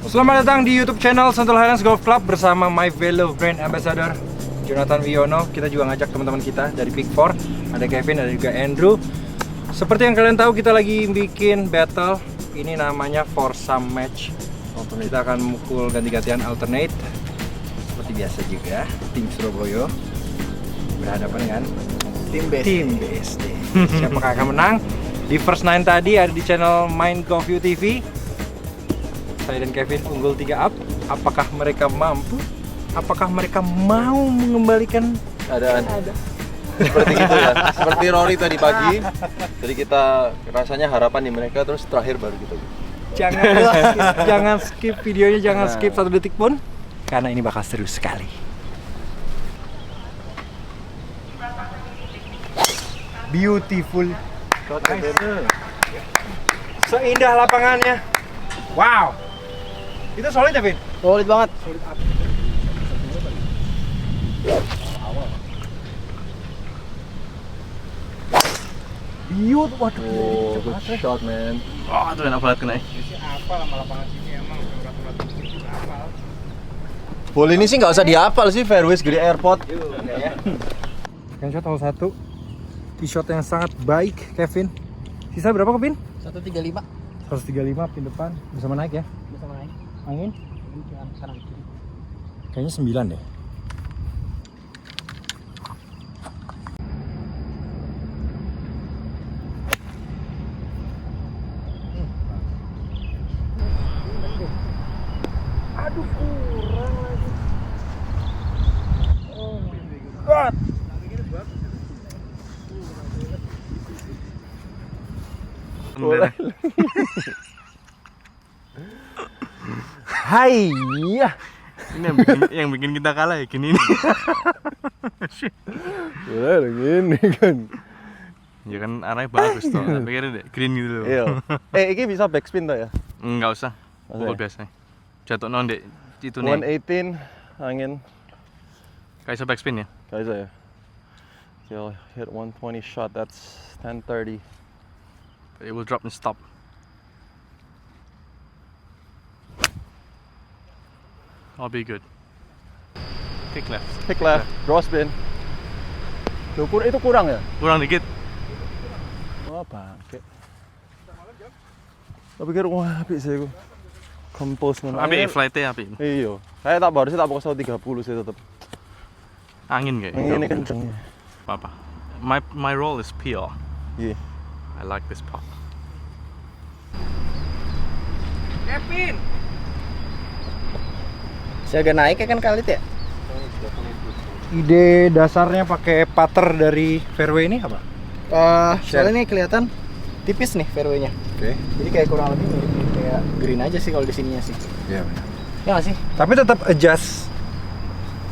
Selamat datang di YouTube channel Sentul Highlands Golf Club bersama my fellow brand ambassador Jonathan Wiono. Kita juga ngajak teman-teman kita dari Big Four. Ada Kevin, ada juga Andrew. Seperti yang kalian tahu, kita lagi bikin battle. Ini namanya Foursome Match. Kita akan mukul ganti-gantian alternate. Seperti biasa juga, tim Surabaya berhadapan dengan tim BSD. Siapakah akan menang? Di first 9 tadi ada di channel Main Golf You TV. Saya dan Kevin unggul 3 up. Apakah mereka mampu? Apakah mereka mau mengembalikan keadaan? Seperti gitu ya. Seperti Rory tadi pagi. Jadi kita rasanya harapan di mereka, terus terakhir baru gitu. Jangan skip videonya, jangan skip 1 detik pun, karena ini bakal seru sekali. Beautiful. Nice. Seindah lapangannya. Wow. Itu solid ya, Vin? Solid banget. Beaut, waduh. Oh, good shot, man. Oh, itu enak banget kena. Apa lama lapangan sini emang apal. Bola ini sih nggak usah dihafal sih, fairways gede airport. Shot 01. Tee shot yang sangat baik, Kevin. Sisa berapa, Kevin? 135. 135 pin depan. Bisa naik ya? Bisa main. Angin? Kanan kiri. Kayaknya 9 deh. Aduh, kurang lagi. Oh my god. Hai ya. Ini yang bikin kita kalah ya gini nih. Boleh gini kan. Ya kan arahnya bagus tuh. Tapi kira green gitu loh. Iya. Ini bisa backspin tuh ya? Enggak usah. Pukul biasa. Jatuh nondek itu nih. 118 angin. Kayak bisa backspin ya? Guys ya. He'll hit 120 shot. That's 1030. It will drop and stop. I'll be good. Kick left. Kick left, draw spin. Loh, itu kurang ya? Kurang dikit. Oh, bangke. Tapi pikir wah apik sih aku. Compose ngono. Apik flight-nya apik. Iya. Saya tak baru sih tak pokok 130 sih tetep. Angin kayak. Ini kenceng. Apa? My role is PR. Iya. I like this part. Kevin. Saya agak naik ya kan kali itu ya? Ide dasarnya pakai putter dari fairway ini apa? Soalnya ini kelihatan tipis nih fairway-nya. Oke. Jadi kayak kurang lebih mirip kayak green aja sih kalau di sininya sih. Iya benar. Ya nggak sih? Tapi tetap adjust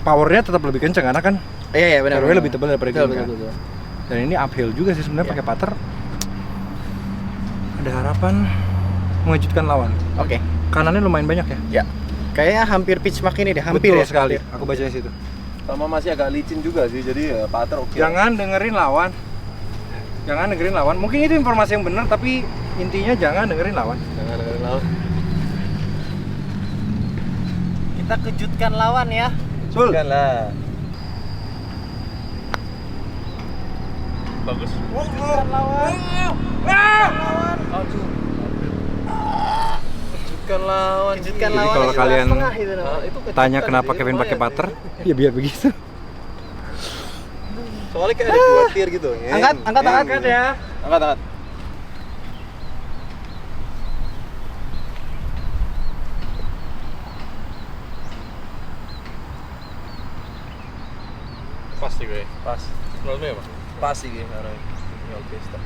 powernya tetap lebih kenceng karena kan Iya benar. fairway lebih tebal daripada green kan. Betul. Dan ini uphill juga sih sebenarnya pakai putter. Ada harapan mengejutkan lawan. Oke. Kanannya lumayan banyak ya. Ya. Kayaknya hampir pitch mark ini deh, hampir Betul ya. sekali. Aku bacanya situ. Sama masih agak licin juga sih, jadi ya putter oke. Jangan dengerin lawan. Jangan dengerin lawan. Mungkin itu informasi yang benar, tapi intinya jangan dengerin lawan. Jangan dengerin lawan. Kita kejutkan lawan ya. Sul. Kan lah. Bagus. Kejutkan lawan. Aduh. Kejutkan lawan. Kejutkan Jadi lawan. kalau kalian Itu tanya kenapa Kevin pakai putter, ya biar begitu. Soalnya kayak ada 2 tier gitu. Angkat ya. Angkat. Pas sih gue. Pas. Menurutmu apa? Pas sih gitu. Ini oke stop.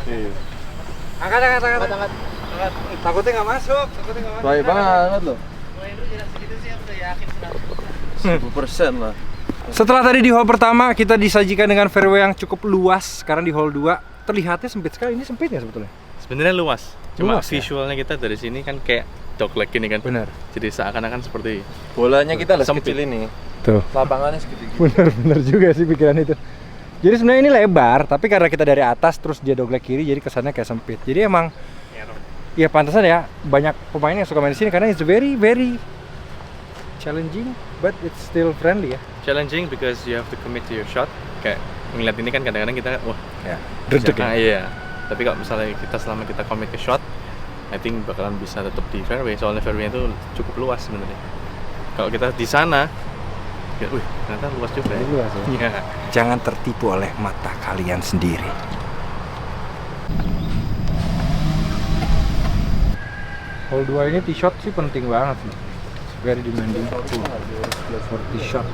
Iya. Angkat. Takutnya nggak masuk. Baik banget loh. Kalau Andrew tidak segitu sih aku udah yakin 1000% lah. Setelah tadi di hole pertama kita disajikan dengan fairway yang cukup luas. Sekarang di hole 2 terlihatnya sempit sekali. Ini sempit ya sebetulnya? Sebenarnya luas. Cuma Luas, ya? visualnya kita dari sini kan kayak dogleg gini kan. Benar. Jadi seakan-akan seperti Bolanya kita lah Sempit. kecil ini. Tuh. Lapangannya segitu. Bener juga sih pikiran itu. Jadi sebenarnya ini lebar, tapi karena kita dari atas terus dia dogleg kiri, jadi kesannya kayak sempit. Jadi emang ya pantasan ya banyak pemain yang suka main di sini karena it's very challenging, but it's still friendly ya. challenging because you have to commit to your shot. Kayak ngeliat ini kan kadang-kadang kita wah Ya, deg-deg ya. iya. Tapi kalau misalnya kita selama kita commit ke shot, I think bakalan bisa tetap di fairway. Soalnya fairway itu cukup luas sebenarnya. Kalau kita di sana, ya, wih ternyata luas juga. Ya. Luas ya. Iya. Jangan tertipu oleh mata kalian sendiri. Hole 2 ini tee shot sih penting banget sih. Very demanding for tee shot.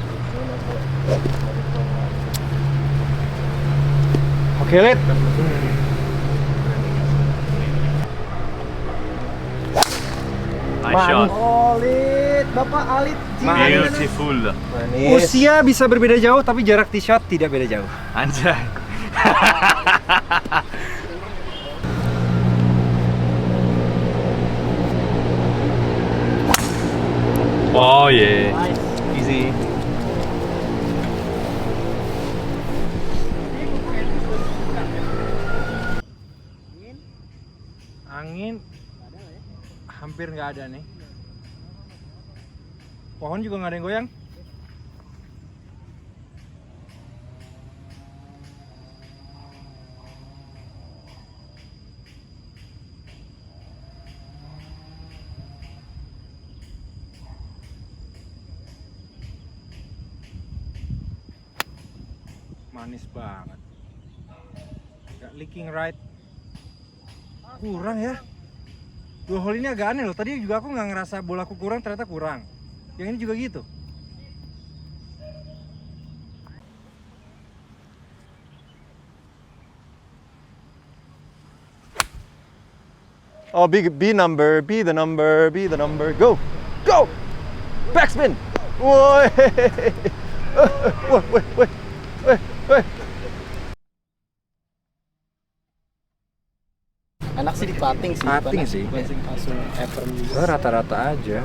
Oke, Lid. Nice shot. Alit, Bapak Alit. Beautiful. Manis. Usia bisa berbeda jauh tapi jarak tee shot tidak beda jauh. Anjay. Oh yeah. Easy. Angin hampir nggak ada nih. Pohon juga nggak ada yang goyang. Manis banget. Gak leaking right. Kurang ya. Dua hole ini agak aneh loh. Tadi juga aku nggak ngerasa bolaku kurang, ternyata kurang. Yang ini juga gitu. Oh, be number, be the number, be the number. Go, go. Backspin. Woi. Woi. Enak sih di putting sih. Putting sih. Langsung ever gitu. Rata-rata aja.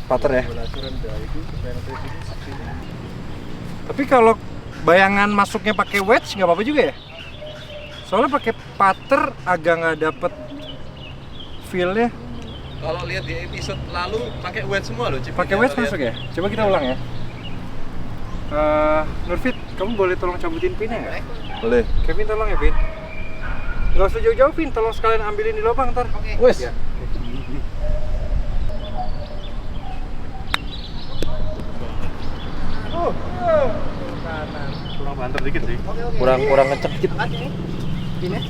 Putter ya. Tapi kalau bayangan masuknya pakai wedge nggak apa-apa juga ya. Soalnya pakai putter agak nggak dapet feel-nya. Kalau lihat di episode lalu pakai wedge semua loh. Pakai wedge masuk ya? Coba kita ulang ya. Nurfit, kamu boleh tolong cabutin pinnya nggak? Boleh. Kevin tolong ya, Vin. Nggak usah jauh-jauh, Vin. Tolong sekalian ambilin di lubang ntar. Wes. Ya. Kurang banter dikit sih. Kurang ngecek dikit. Pinnya,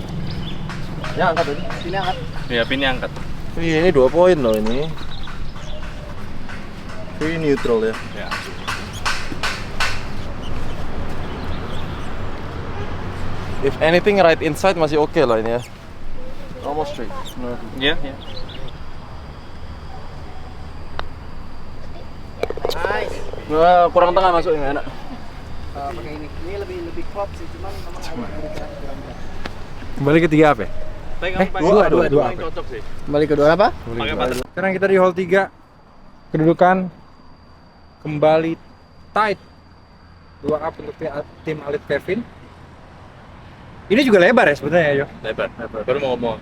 Ya angkat aja. pinnya angkat. Ya pinnya angkat. Ini 2 poin loh ini. Very neutral ya. Ya. If anything right inside masih oke lah ini ya. Almost straight. Iya. Nice. Nah, kurang tengah masuk nggak enak. Pakai ini. Ini lebih crop sih, cuman memang agak kurang berat. Kembali ke 3 apa ya? Tapi kamu pakai dua itu apa? paling cocok sih. Kembali kedua apa? Pakai putter. Sekarang kita di hole 3. Kedudukan kembali tight. 2 up untuk tim Alit Kevin. Ini juga lebar ya sebenarnya, Yo. Lebar. Baru mau ngomong.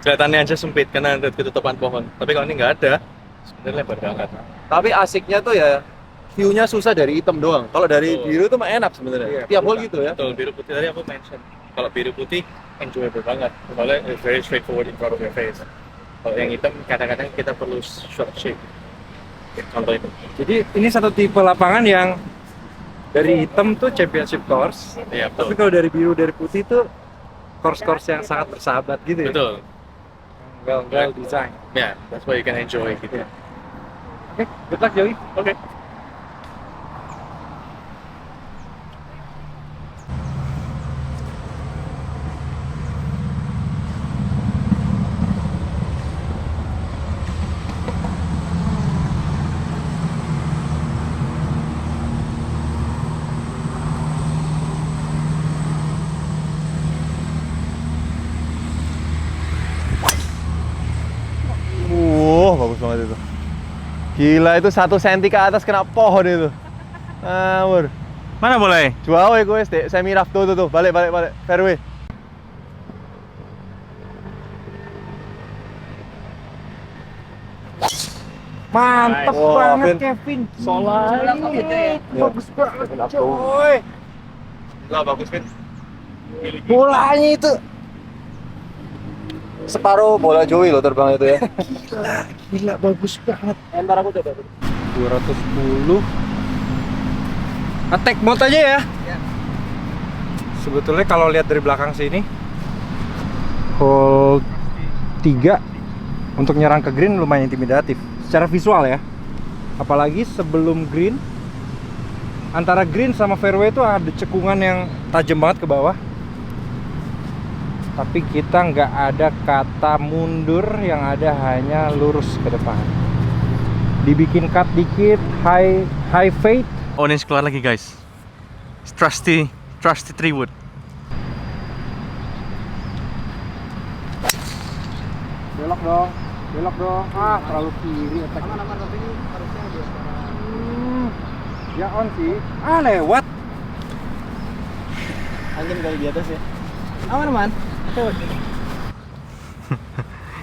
Kelihatannya aja sempit karena ada ketutupan pohon. Tapi kalau ini nggak ada, sebenarnya lebar banget. Tapi asiknya tuh ya view-nya susah dari hitam doang. Kalau dari Betul. biru tuh mah enak sebenarnya. Iya, Tiap hole betul. gitu ya. Betul, biru putih tadi aku mention. Kalau biru putih enjoyable banget. Soalnya it's very straightforward in front of your face. Kalau yang hitam kadang-kadang kita perlu short shape. Contoh itu. Jadi ini satu tipe lapangan yang dari hitam tuh championship course. Iya, Tapi betul. kalau dari biru dari putih tuh course-course yang sangat bersahabat gitu ya. Betul. Well design. Ya, that's why you can enjoy gitu. Oke, good luck Joey. Oke. Gila itu 1 cm ke atas kena pohon itu. Ngawur. Mana boleh? Jauh ya gue semi rough tuh. Balik fairway. Mantep Wah, banget Vin. Kevin. Solai. Bagus banget coy. Lah bagus Vin. Bolanya itu. Separuh bola Joey loh terbang itu ya. Gila bagus banget. Entar aku coba. 210. Attack mode aja ya. Ya. Sebetulnya kalau lihat dari belakang sini, hole 3 untuk nyerang ke green lumayan intimidatif secara visual ya. Apalagi sebelum green, antara green sama fairway itu ada cekungan yang tajam banget ke bawah. Tapi kita nggak ada kata mundur, yang ada hanya lurus ke depan. Dibikin cut dikit, high fade. Orange keluar lagi guys. It's trusty 3 wood. Belok dong. Ah, terlalu kiri attack. Aman tapi ini harusnya dia sekarang. Ya on sih. Ah, lewat. Angin kali di atas ya. Aman. Coba.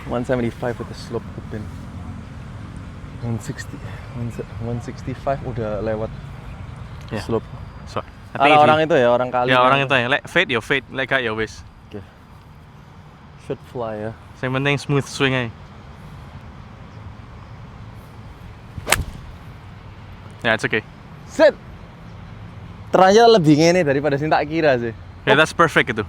175 with the slope to pin. 165 udah lewat Yeah. slope. So, I think if Orang you- itu ya, orang kali. Ya orang itu ya. Let fade, let cut your waist. Should fly ya. Yang penting smooth swing aja. Ya, it's okay. Set. Ternyata lebih ngene daripada sing tak kira sih. Ya, that's perfect itu.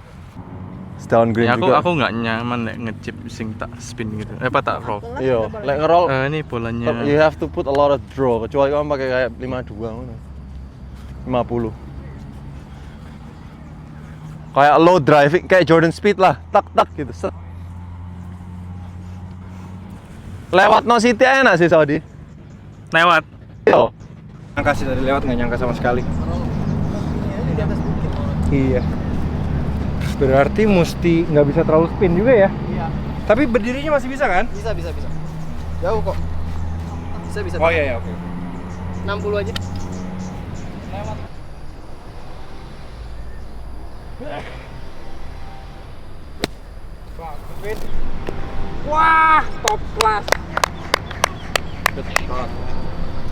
Down green Ya, juga. aku nggak nyaman lek ngechip sing tak spin gitu. Tak roll. Iya, lek ngerol Ini bolanya. you have to put a lot of draw, kecuali kamu pakai kayak 52 ngono. 50. Kayak low driving, kayak Jordan Speed lah, tak gitu. Set. Lewat no city enak sih Saudi. Lewat. Yo. Nyangka sih tadi lewat, nggak nyangka sama sekali. Ini di atas bukit. Iya. Berarti mesti nggak bisa terlalu spin juga ya. Iya. Tapi berdirinya masih bisa kan? Bisa. Jauh kok. Bisa. Oh iya oke. 60 aja. Wah, top class.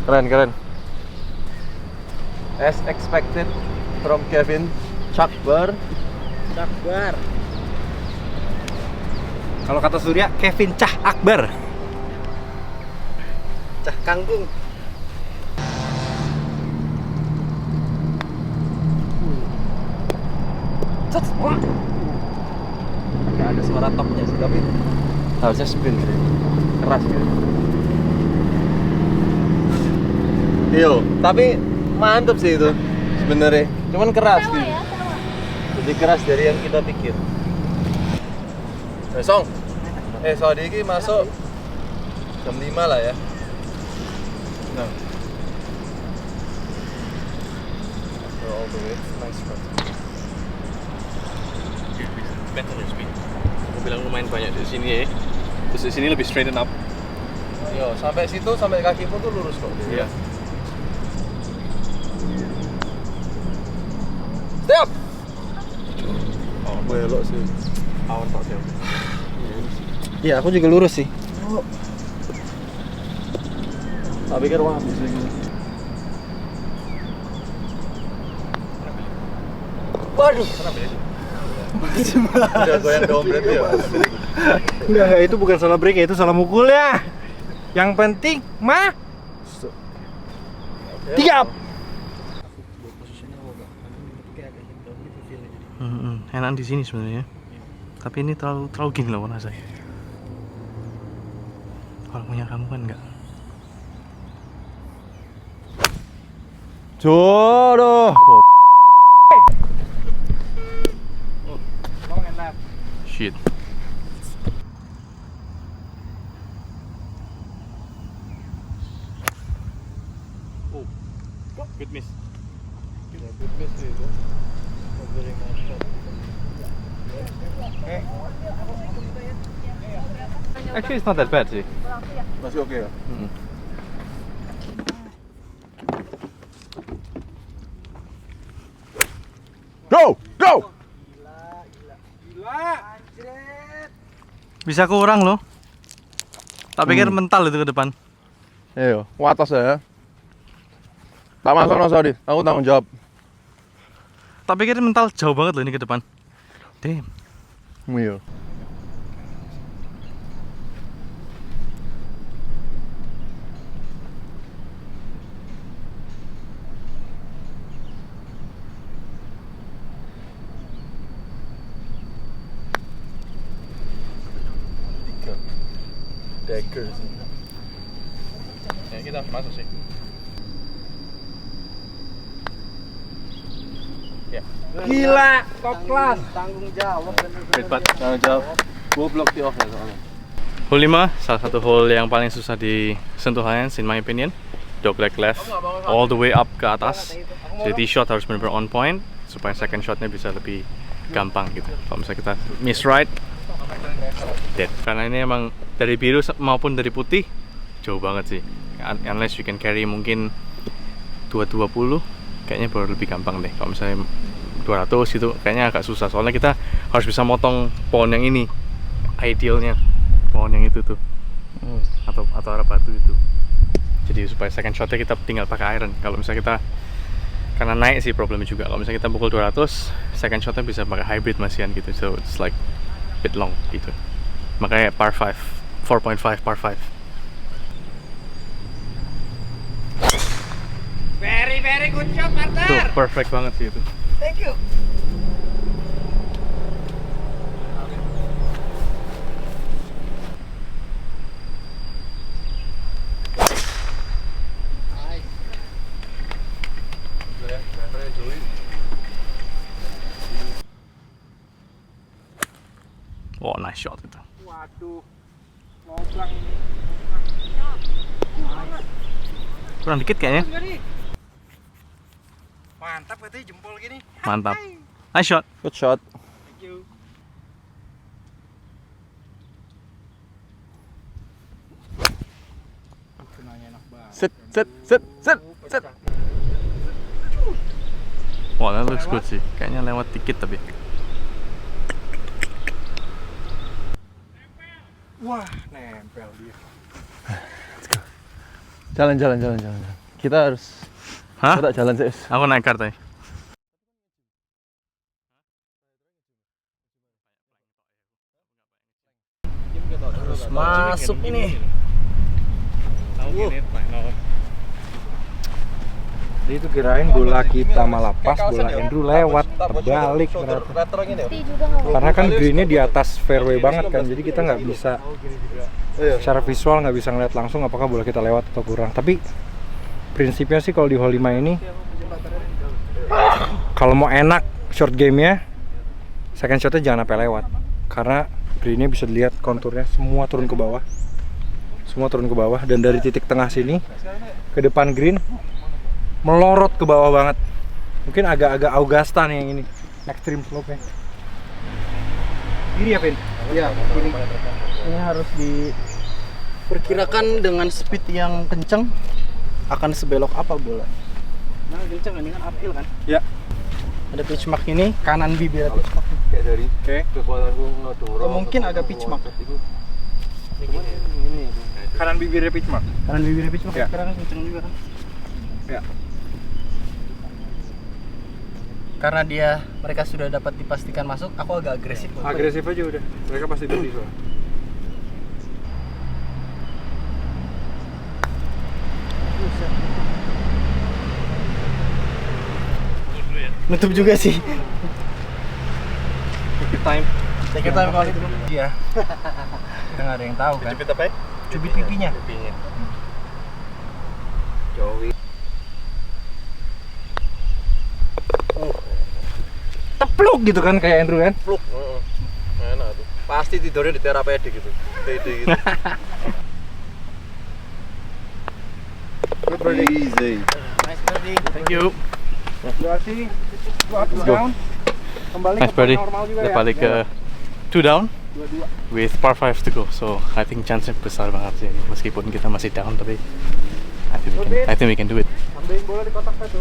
Keren. As expected from Kevin Cakbar. Kalau kata Surya, Kevin Cah Akbar. Cah kangkung. Gak ada suara topnya sih, tapi harusnya spin sih. Keras gitu. Iya, tapi mantep sih itu sebenarnya. Cuman keras gitu. Lebih keras dari yang kita pikir. Song. Saudi ini masuk jam 5 lah ya. Nah. Go all the way. Nice shot. Better speed. Aku bilang lumayan banyak di sini ya. Terus di sini lebih straighten up. Yo, sampai situ sampai kaki pun tuh lurus kok. Iya. Stop. Oh, Belok sih. power tak sih. Iya, aku juga lurus sih. Tak pikir wah bisa gitu. Waduh. Udah goyang dompet ya. Enggak, itu bukan salah break, itu salah mukulnya. Yang penting mah tiap. Enak di sini sebenarnya. Tapi ini terlalu gini loh warna saya. Kalau punya kamu kan enggak. Jodoh. Long and left. Shit. Oh, good miss. Actually it's not that bad sih. Masih oke ya? Go! Go! Bisa kurang loh. Tak pikir mental itu ke depan. Ayo, atas ya. Tak masuk no, sorry. Aku tanggung jawab. Tak pikir mental jauh banget loh ini ke depan. Damn. Iya. Dagger sih. Ya kita harus masuk sih. Ya. Gila, top class. Tanggung jawab dan Great putt. Tanggung jawab. Gua block di off ya soalnya. Hole 5, salah satu hole yang paling susah disentuh Highlands in my opinion. Dogleg left, all the way up ke atas. Jadi shot harus benar-benar on point supaya second shotnya bisa lebih gampang gitu. Kalau misalnya kita miss right, dead. Karena ini emang dari biru maupun dari putih jauh banget sih. Unless you can carry mungkin 220, kayaknya baru lebih gampang deh. Kalau misalnya 200 itu kayaknya agak susah. Soalnya kita harus bisa motong pohon yang ini. Idealnya pohon yang itu tuh. Atau arah batu itu. Jadi supaya second shotnya kita tinggal pakai iron. Kalau misalnya kita, karena naik sih problemnya juga. Kalau misalnya kita pukul 200, second shotnya bisa pakai hybrid masihan gitu. So it's like bit long gitu. Makanya par 5, 4.5 par 5. Very good shot, partner. Tuh perfect banget sih itu. Thank you. Oh, nice shot itu. Waduh, ngoblang ini. Kurang dikit kayaknya. Mantap katanya jempol gini. Mantap. Nice shot. Good shot. Thank you. Kenanya enak banget. Sit. Wah, that looks good sih. Kayaknya lewat dikit tapi. Wah, nempel dia. Jalan. Kita harus. Hah? Kita jalan sih. Aku naik kartu. Terus masuk ini. Jadi itu kirain bola kita malah pas, bola Andrew lewat, terbalik ternyata. Karena kan greennya di atas fairway banget kan, jadi kita nggak bisa secara visual nggak bisa ngeliat langsung apakah bola kita lewat atau kurang. Tapi prinsipnya sih kalau di hole 5 ini, kalau mau enak short gamenya, second shotnya jangan sampai lewat. Karena greennya bisa dilihat konturnya semua turun ke bawah. Dan dari titik tengah sini ke depan green melorot ke bawah banget. Mungkin agak-agak Augusta nih yang ini, extreme slope-nya. Kiri ya, Vin? Iya, ini harus diperkirakan dengan speed yang kencang akan sebelok apa bola. Nah, kencang ini kan uphill kan? Ya. Ada pitch mark ini, kanan bibir pitch mark. Kayak dari kekuatanku ngedorong. Mungkin agak pitch mark. Kanan bibirnya pitch mark. Kanan bibir pitch mark Ya. sekarang kencang juga kan? Ya. Karena mereka sudah dapat dipastikan masuk, aku agak agresif. Agresif aja udah. Mereka pasti berdiri soalnya. Nutup juga sih. Take time. Take your time kalau itu. Iya. Kita nggak ada yang tahu kan. Cubit apa ya? Cubit pipinya. Pipinya. Joey. Tepluk gitu kan kayak Andrew kan? Pluk. Enak tuh. Pasti tidurnya di terapedik gitu. Pede gitu. Easy. Nice birdie. Thank you. Berarti up down. Kembali Nice ke birdie. normal juga Udah ya. balik ke 2 down Dua-dua. with par 5 to go. So I think chance-nya besar banget sih ini. Meskipun kita masih down tapi I think we can do it. Ambilin bola di kotak satu.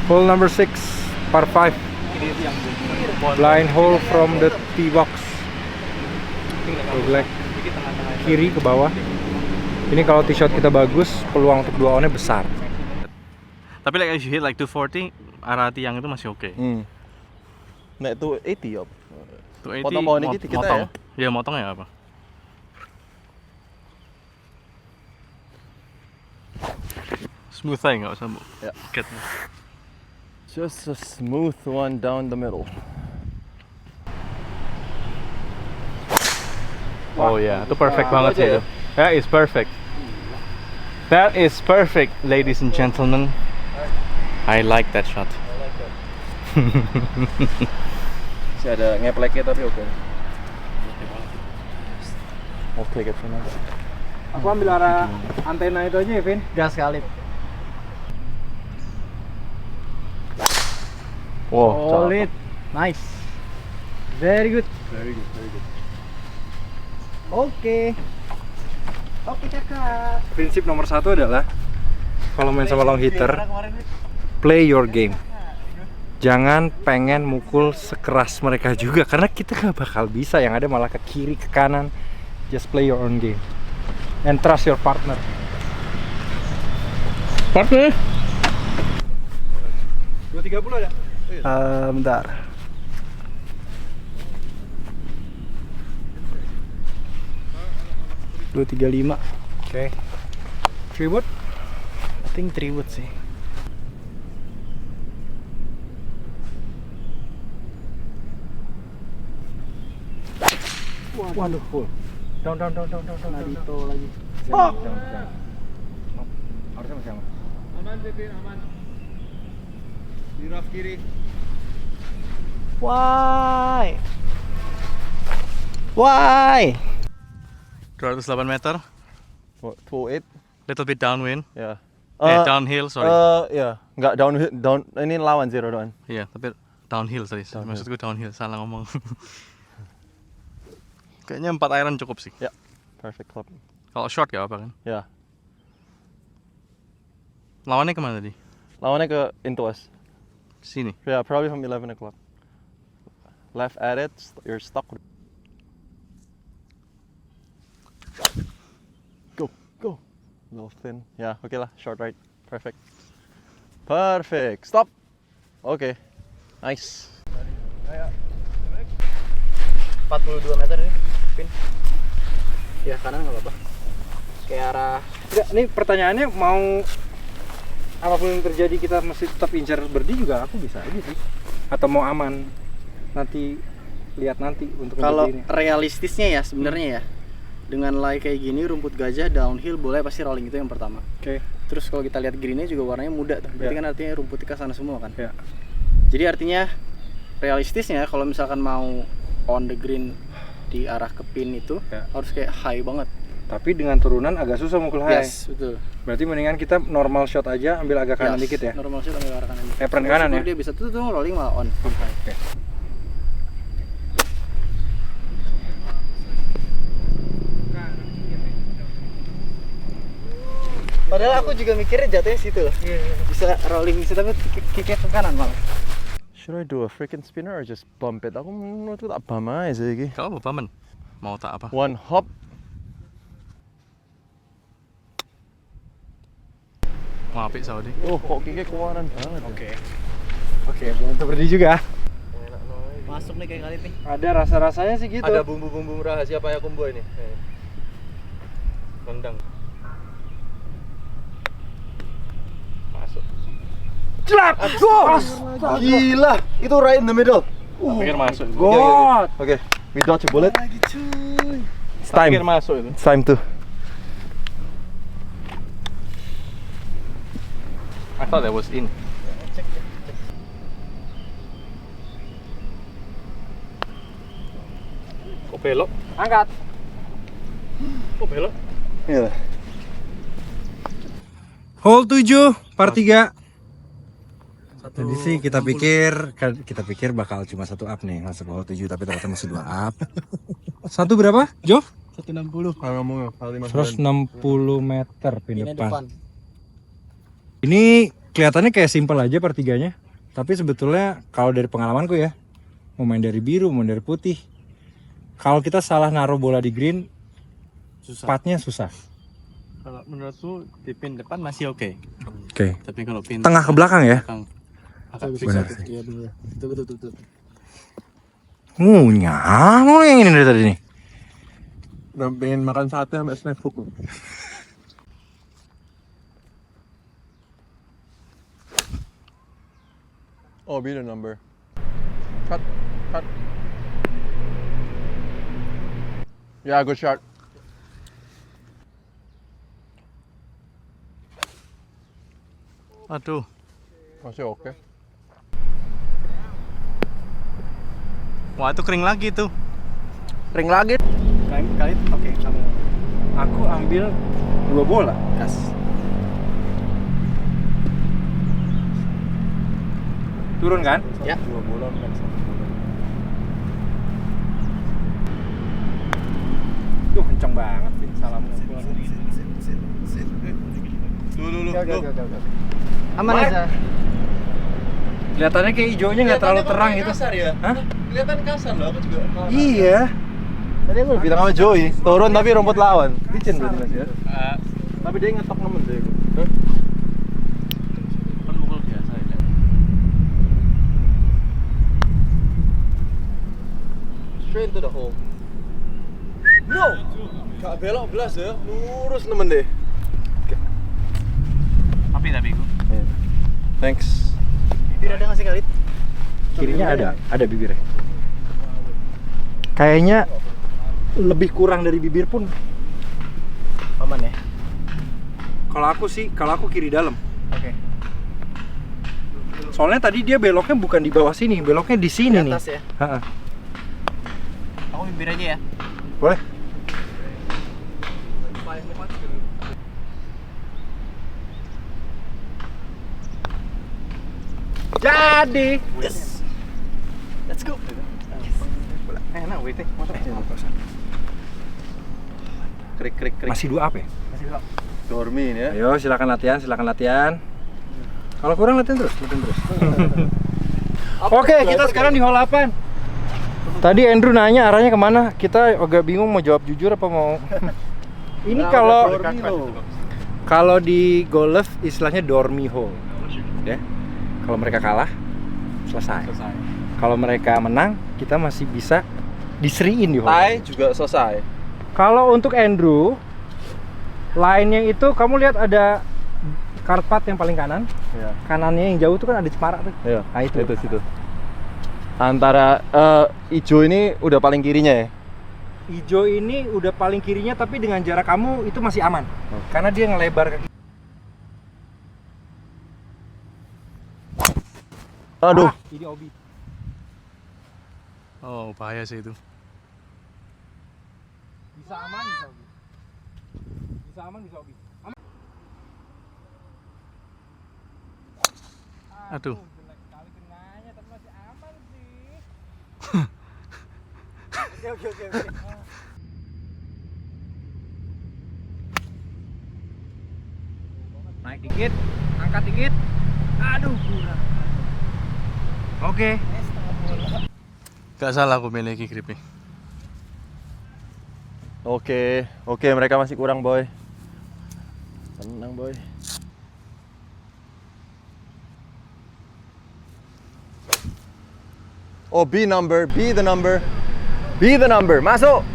Hole number 6, par 5. Blind hole from the tee box. Black kiri ke bawah. Ini kalau tee shot kita bagus, peluang untuk 2 onnya besar. Tapi like if you hit like 240, arah tiang itu masih oke. Nah itu 80 ya. 280 Potong pohon ini kita motong. ya? Iya, motong ya apa? Smooth aja nggak usah Ya. get. Just a smooth one down the middle. Oh ya, itu perfect Wah, banget aja sih ya. itu. That is perfect. That is perfect, ladies and gentlemen. I like that shot. Masih ada ngepleknya tapi oke. I'll take it for now. Aku ambil arah antena itu aja ya, Vin. Gas kali. Wow, Solid. Nice. Very good. Very good, very good. Oke. Oke, Kakak. Prinsip nomor 1 adalah kalau main sama long hitter, play your game. Jangan pengen mukul sekeras mereka juga karena kita gak bakal bisa, yang ada malah ke kiri ke kanan. Just play your own game and trust your partner. Partner? 230 ada? Bentar. $235. Oke. Tribut? I think tribut sih. Waduh, full. Down. Narito lagi. Jangan. Harusnya masih aman. Di rough kiri. Why? Why? 208 meter, 208. little bit downwind. Ya. Downhill, sorry. Ya, nggak down, ini lawan zero down. Iya, tapi downhill tadi. Downhill. Maksudku downhill, salah ngomong. Kayaknya 4 iron cukup sih. Ya, perfect club. Kalau short gak apa kan? Ya, Lawannya kemana tadi? lawannya ke into us. Sini. Yeah, probably from 11 o'clock. Left at it, you're stuck. Go. Little thin. Yeah, okay lah, short right. Perfect. Stop. Okay. Nice. 42 meter nih, Pin. Ya kanan nggak apa-apa. Kayak arah. Enggak, ini pertanyaannya mau apapun yang terjadi kita mesti tetap incar birdie juga aku bisa aja sih. Atau mau aman nanti lihat nanti untuk Kalau birdie ini. realistisnya ya sebenarnya ya, dengan lay kayak gini rumput gajah downhill boleh pasti rolling itu yang pertama. Oke. Terus kalau kita lihat greennya juga warnanya muda tuh, berarti Ya. kan artinya rumputnya ke sana semua kan. Ya. Jadi artinya realistisnya kalau misalkan mau on the green di arah ke pin itu Ya. harus kayak high banget. Tapi dengan turunan agak susah mukul high. Yes, betul. Berarti mendingan kita normal shot aja, ambil agak kanan Yes, dikit ya. Normal sih ambil arah kanan. Apron kanan ya? Dia bisa tuh rolling malah on. Oke. Padahal aku juga mikirnya jatuhnya situ loh. Bisa rolling bisa tapi kick ke kanan malah. Should I do a freaking spinner or just bump it? Aku menurutku tak bam aja sih. Kalau apa paman? Mau tak apa? One hop. Mau apik Saudi? Oh, kok kicknya keluaran banget. Oke, belum birdie juga. Masuk nih kayak kali nih. Ada rasa-rasanya sih gitu. Ada bumbu-bumbu rahasia Payakumbuh ini. Rendang. Masuk. Jelak. Gila, itu right in the middle. Pikir masuk. God. Okay, we dodge a bullet. Lagi cuy. It's time. Pikir masuk itu. It's time to. I thought that was in. Kok belok? Angkat. Kok belok? Iya. Hole 7, par 3. Jadi sih kita pikir bakal cuma 1 up nih masuk hole 7, tapi ternyata masih 2 up. Satu berapa, Jo? 160. Kalau ngomong 160 meter pin depan. Ini kelihatannya kayak simpel aja par 3-nya, Tapi sebetulnya kalau dari pengalamanku ya, mau main dari biru, mau dari putih, kalau kita salah naruh bola di green, putnya susah. Kalau menurutku di pin depan masih oke. Oke. Tapi kalau pin Tengah ke belakang ya? agak Benar. Iya benar. Betul. Mau yang ini dari tadi nih. Udah pengen makan sate sampai snack food. Oh, be the number. Cut. Yeah, good shot. Aduh. Masih oke. Wah, itu kering lagi tuh. Ring lagi. Kali oke, kamu Aku ambil 2 bola. gas. Turun kan? Ya. 2 bola kan 1 bola. Tuh kenceng banget Vin, salammu. Lu. Aman aja. Kelihatannya kayak hijaunya nggak terlalu terang gitu. Kasar ya? Hah? Kelihatan kasar loh, aku juga. Iya. Tadi aku bilang sama Joey, turun tapi rumput lawan. Licin berarti Mas ya. Tapi dia ngetok nemen deh. Kan mukul biasa ya. Straight to the hole. No. Gak belok belas ya, lurus nemen deh. Tapi gue. Thanks. Bibir ada nggak sih Khalid? Kirinya ada bibirnya. Kayaknya lebih kurang dari bibir pun. Aman ya. Kalau aku kiri dalam. Oke. Soalnya tadi dia beloknya bukan di bawah sini, beloknya di sini Di atas nih. ya. Ha-ha. Aku bibir aja ya. Boleh? Jadi. Yes. Let's go. Enak WT. Krik. Masih 2 apa ya? Dormin ya. Ayo silakan latihan. Kalau kurang latihan terus. Oke, kita sekarang di hole 8. Tadi Andrew nanya arahnya kemana, kita agak bingung mau jawab jujur apa mau. Ini kalau di golf istilahnya dormi hole, ya. Kalau mereka kalah, selesai. Kalau mereka menang, kita masih bisa diseriin di hole. Tai juga selesai. Kalau untuk Andrew, line-nya itu kamu lihat ada karpat yang paling kanan. Iya. Kanannya yang jauh itu kan ada Jepara tuh. Iya. Nah, itu. Situ. Antara hijau ini udah paling kirinya ya. Hijau ini udah paling kirinya tapi dengan jarak kamu itu masih aman. Karena dia ngelebar ke kiri. Aduh. Ini obi. Oh, bahaya sih itu. Bisa aman, bisa obi. Bisa aman, bisa obi. Aman. Aduh. Jelek sekali kenanya, tapi masih aman sih. Oke. Naik dikit, angkat dikit. Aduh, kurang. Oke. Gak salah aku milih grip nih. Oke, mereka masih kurang, boy. Tenang, boy. Oh, be the number. Masuk.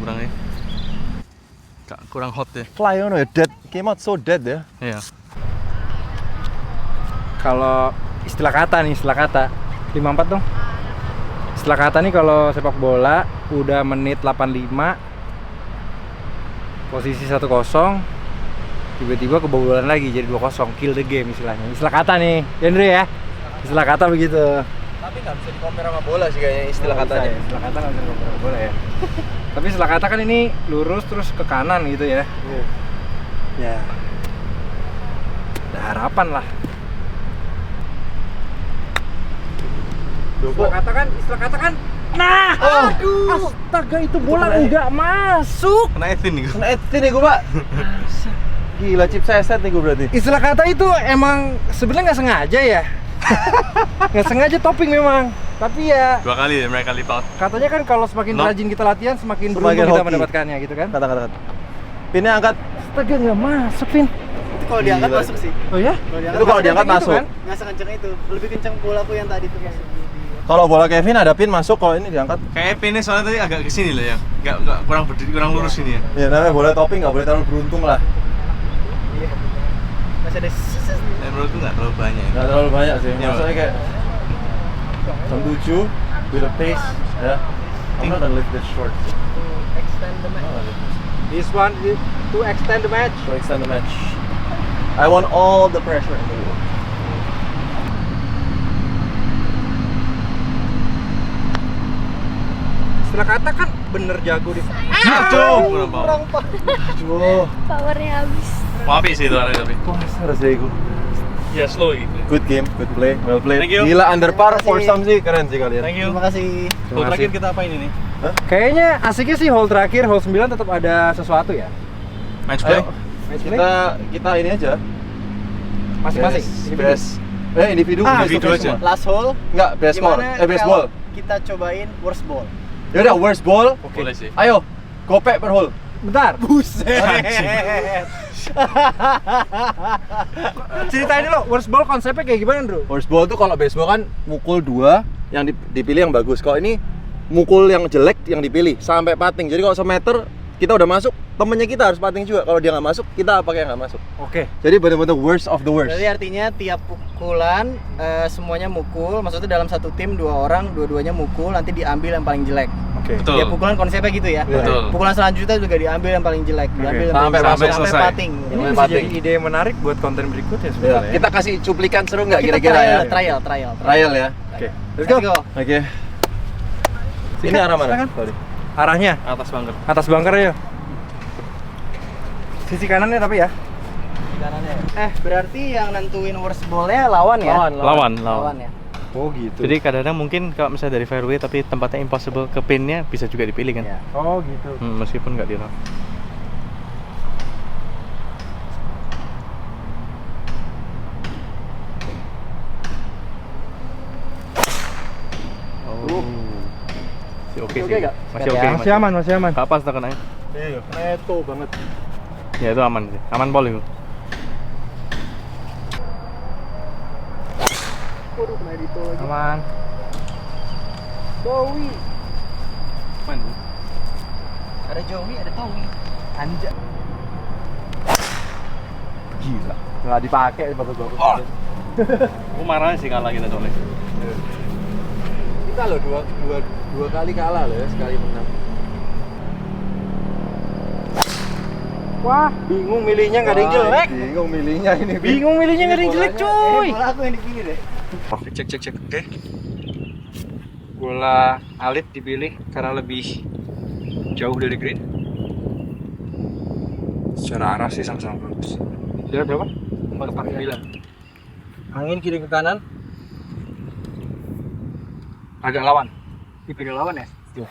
Kurang ya. Kurang hot ya. Fly on ya, dead. Came out so dead ya. Iya. Kalau istilah kata 54 dong. Istilah kata nih kalau sepak bola udah menit 85 posisi 1-0 tiba-tiba kebobolan lagi jadi 2-0, kill the game istilahnya. Istilah kata nih, Andre ya. Istilah kata begitu. Tapi nggak bisa di-compare sama bola sih kayaknya istilah katanya. Istilah kata nggak bisa dikompar sama bola ya. Tapi istilah kata kan ini lurus terus ke kanan gitu ya. Ya. Ada harapan lah. Istilah kata kan. Nah, aduh, astaga itu bola enggak masuk. Kena Edwin nih. Kena sini gua, Pak. Gila, chip seset nih gue berarti. Istilah kata itu emang sebenarnya nggak sengaja ya. Nggak sengaja topping memang. Tapi ya 2 kali ya mereka lipat. katanya kan kalau semakin No. rajin kita latihan semakin Semakin beruntung kita hoki. mendapatkannya gitu kan. Kata-kata. Pinnya angkat. Astaga nggak masuk Pin. Itu kalau diangkat Gila. masuk sih. Oh ya? Itu kalau diangkat Gitu masuk. kan? Nggak sekencang itu. Lebih kencang bolaku yang tadi tuh masuk. Kalau bola Kevin ada pin masuk, kalau ini diangkat. Kayak pinnya soalnya tadi agak kesini lah ya. Nggak kurang berdiri, kurang lurus ini ya. Ya namanya bola topping nggak boleh terlalu beruntung lah. Masih ada Menurutku nggak terlalu banyak. Nggak terlalu banyak sih. Iya, Maksudnya kayak jam 7 with a pace ya. I'm not gonna lift this short. extend the match. This one is to extend the match. To extend the match. I want all the pressure in the world. Istilah kata kan bener jago di. Aduh, kurang power. Aduh, Powernya habis. Wapi sih itu tapi. dasar sih gue. Ya slow gitu. Good game, good play, well played. Thank you. Gila under par Terima for kasih. some sih, keren sih kalian. Thank you. Terima kasih. Hole terakhir kita apa ini nih? Kayaknya asiknya sih hole terakhir, hole 9 tetap ada sesuatu ya. Match play. Ayo, kita ini aja. Masing-masing. Best. Individu. individu aja. Last hole. Enggak, best score. Best ball. kalau kita cobain worst ball. Ya udah, worst ball. Boleh sih. Ayo, gopek per hole. Bentar. Buset. Ceritain dulu worst ball konsepnya kayak gimana, Bro? Worst ball tuh kalau baseball kan mukul 2 yang dipilih yang bagus. Kalau ini mukul yang jelek yang dipilih sampai putting. Jadi kalau semeter kita udah masuk, temennya kita harus putting juga. Kalau dia nggak masuk, kita pakai yang nggak masuk. Oke. Jadi benar-benar worst of the worst. Berarti artinya tiap pukulan semuanya mukul. Maksudnya dalam satu tim 2 orang, dua-duanya mukul, nanti diambil yang paling jelek. Oke. Betul. Tiap pukulan konsepnya gitu ya. Betul. Pukulan selanjutnya juga diambil yang paling jelek, diambil yang Sampai paling jelek, selesai. putting. Ini Sampai bisa putting. jadi ide yang menarik buat konten berikutnya Ya, sebenarnya. kita kasih cuplikan seru nggak Kita kira-kira ya? trial. Trial ya. Oke. Let's go. Oke. Ini arah mana? Silakan. Sorry. Arahnya Atas bunker. atas bunker ya. Sisi kanannya tapi ya. Berarti yang nentuin worst ball-nya lawan ya? Lawan. Lawan ya. Oh gitu. Jadi kadang-kadang mungkin kalau misalnya dari fairway tapi tempatnya impossible ke pinnya bisa juga dipilih kan. Iya. Oh gitu. Meskipun nggak di rough. Oh. Masih oke sih. nggak? Masih Oke oke. ya. Masih aman, masih aman. Nggak pas tekanannya. Iya, neto banget. Ya itu aman sih. Aman pol itu. Aman. Joey. Aman. Ada Joey, ada Tommy. Anja. Gila. Nggak dipakai bagus-bagus. Aku marah sih kalah kita soalnya. Kita loh dua kali kalah loh ya, sekali menang. Wah, bingung milihnya nggak ada yang jelek. Bingung milihnya ini. Bingung milihnya nggak ada yang jelek, cuy. Bola aku yang dipilih deh. Cek. Oke. Bola alit dipilih karena lebih jauh dari green. Secara arah sih sama-sama bagus. Kira berapa? 49. Angin kiri ke kanan. Agak lawan. Dipilih lawan ya? Iya.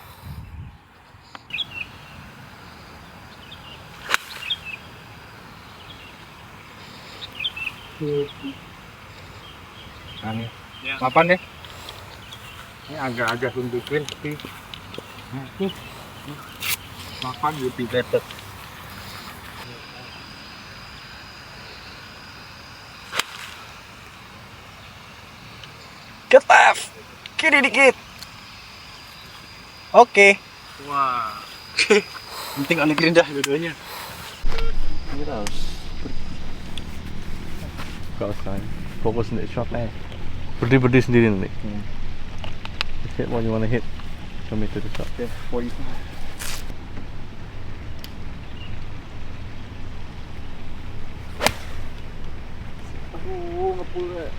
Angin. Ya. Mapan deh. Ini agak-agak tunjukin tapi mapan lebih better. Ketaf, kiri dikit. Oke. Wah. Penting onikin dah dua-duanya. Kita harus Gak usah. Fokus untuk shotnya. Berdiri sendiri nanti. Hit what you wanna hit. Show me to the shot. Okay, 45. Ngepul.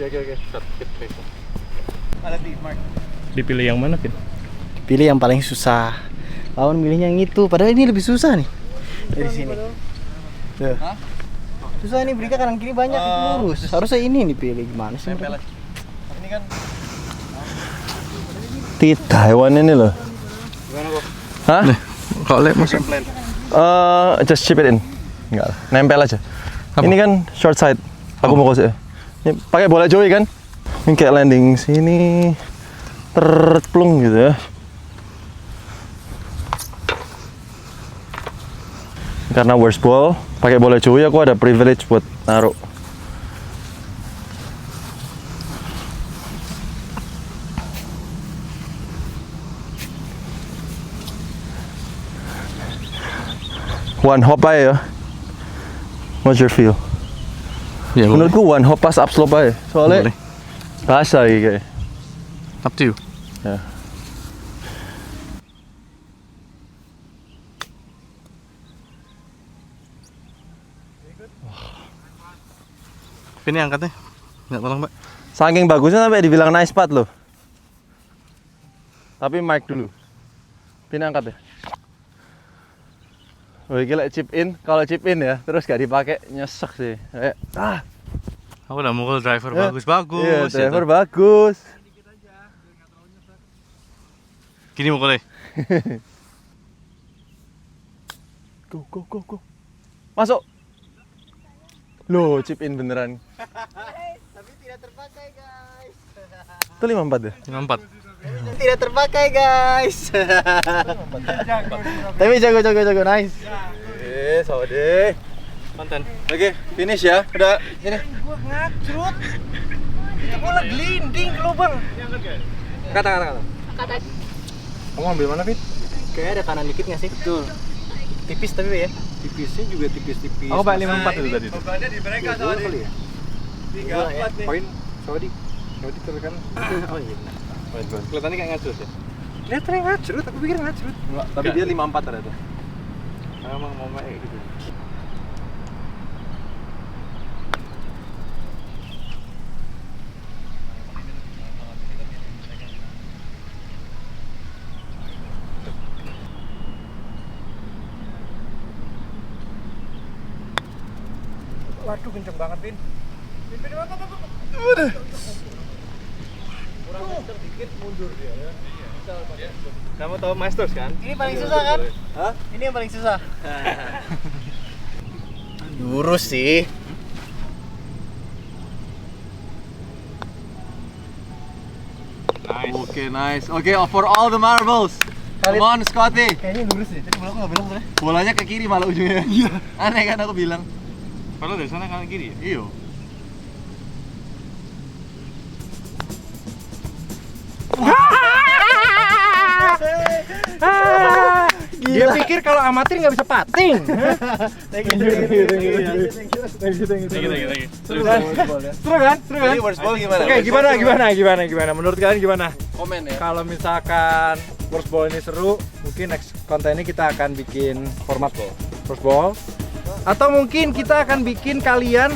Oke. Shot hit face. Ada di mark. Dipilih yang mana, Pin? Pilih yang paling susah. Lawan milihnya yang itu. Padahal ini lebih susah nih. Dari sini. Tuh. Susah ini briknya kanan kiri banyak lurus. Harusnya ini nih pilih gimana sih? Ini kan Taiwan ini loh. Gimana kok? Hah? Kok lek masuk? Just chip it in. Enggak lah, nempel aja. Ini kan short side. Aku mau kasih. Ini pakai bola Joey kan? Ini kayak landing sini. Terplung gitu ya. Karena worst ball, pakai bola Joey aku ada privilege buat naruh. One hop aja ya. What's your feel? Ya, boleh. Menurutku one hop pas upslope aja. Soalnya Boleh. basah gitu kayak. Up to you. Ya. Ini angkatnya. Nggak tolong, Mbak. Saking bagusnya sampai dibilang nice putt loh. Tapi mic dulu. Pin angkat ya. Oh, gila chip in. Kalau chip in ya, terus gak dipakai nyesek sih. Kayak Aku udah mukul driver bagus-bagus. iya, ya driver tuh. bagus. Gini mukulnya. Go. Masuk. Loh, chip in beneran. Tapi tidak terpakai, guys. Itu 54 ya? 54. Tidak terpakai, guys. Tapi jago nice. Saudeh. Konten. Oke, finish ya. Udah, sini. Gua ngacrut. Itu bola gelinding ke lubang. Kata. Kamu ambil mana, Fit? Kayaknya ada kanan dikit nggak sih? Betul. Tipis tapi ya. Tipisnya juga tipis-tipis. Aku balik 54 itu tadi. Bebannya di mereka Dua kali ya? 34 nih. Poin Saudi terekan. Oh iya. Kelihatannya kayak ngacrut ya. Kelihatannya ngacrut, aku pikir ngacrut. Enggak, tapi dia 54 ternyata. Emang mau kayak gitu. Waduh, kenceng banget, Vin. Vin, apa? Kurang kenceng dikit, mundur dia ya. Kamu tahu Masters kan? Ini paling susah kan? Hah? Ini yang paling susah. Lurus sih. Nice. Oke, nice. Oke, for all the marbles. Come on, Scotty. Kayaknya lurus deh. Tadi bola aku nggak bilang soalnya. Bolanya ke kiri malah ujungnya. Iya. Aneh kan aku bilang. Padahal dari sana kanan kiri ya? Iyo. Dia pikir kalau amatir nggak bisa pating. Thank you. Seru kan? Seru kan? Jadi worst ball gimana? Oke, gimana? Menurut kalian gimana? Komen ya. Kalau misalkan first ball ini seru, mungkin next konten ini kita akan bikin format first ball. Atau mungkin kita akan bikin kalian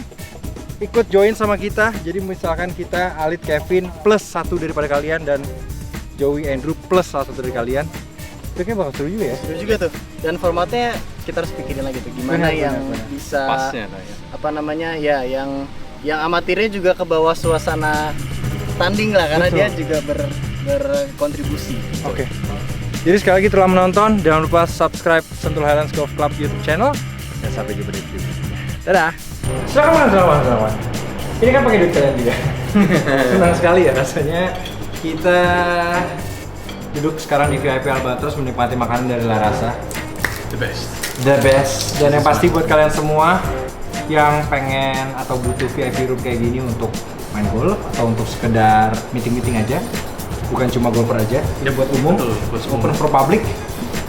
ikut join sama kita. Jadi misalkan kita Alit Kevin plus satu daripada kalian dan Joey Andrew plus salah satu dari kalian. Itu kayaknya bakal seru juga ya. Seru juga tuh. Dan formatnya kita harus pikirin lagi tuh gimana Benar, yang benar. bisa Pasnya lah ya. apa namanya ya yang amatirnya juga ke bawah suasana tanding lah karena Betul. dia juga berkontribusi. Oke. Jadi sekali lagi telah menonton, jangan lupa subscribe Sentul Highlands Golf Club YouTube channel dan sampai jumpa di video berikutnya. Dadah. Selamat. Ini kan pakai duit kalian juga. Senang sekali ya rasanya kita duduk sekarang di VIP Albatros menikmati makanan dari La Rasa. The best. The best. Dan yang pasti buat kalian semua yang pengen atau butuh VIP room kayak gini untuk main golf atau untuk sekedar meeting-meeting aja, bukan cuma golfer aja, ini buat umum, Betul, buat open umum. for public.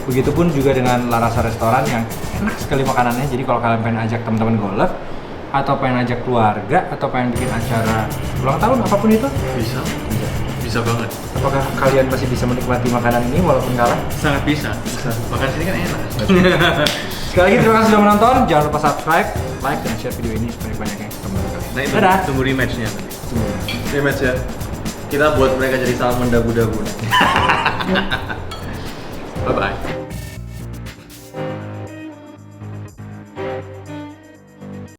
Begitupun juga dengan La Rasa Restoran yang enak sekali makanannya. Jadi kalau kalian pengen ajak teman-teman golf atau pengen ajak keluarga atau pengen bikin acara ulang tahun apapun itu, Bisa banget. apakah kalian masih bisa menikmati makanan ini walaupun kalah? Sangat bisa. Makan sini kan enak. Sekali lagi terima kasih sudah menonton. Jangan lupa subscribe, like, dan share video ini sebanyak-banyaknya ke teman-teman kalian. Nah, itu Dadah. tunggu rematch-nya nanti. Rematch ya. Kita buat mereka jadi salmon dabu-dabu. Bye bye.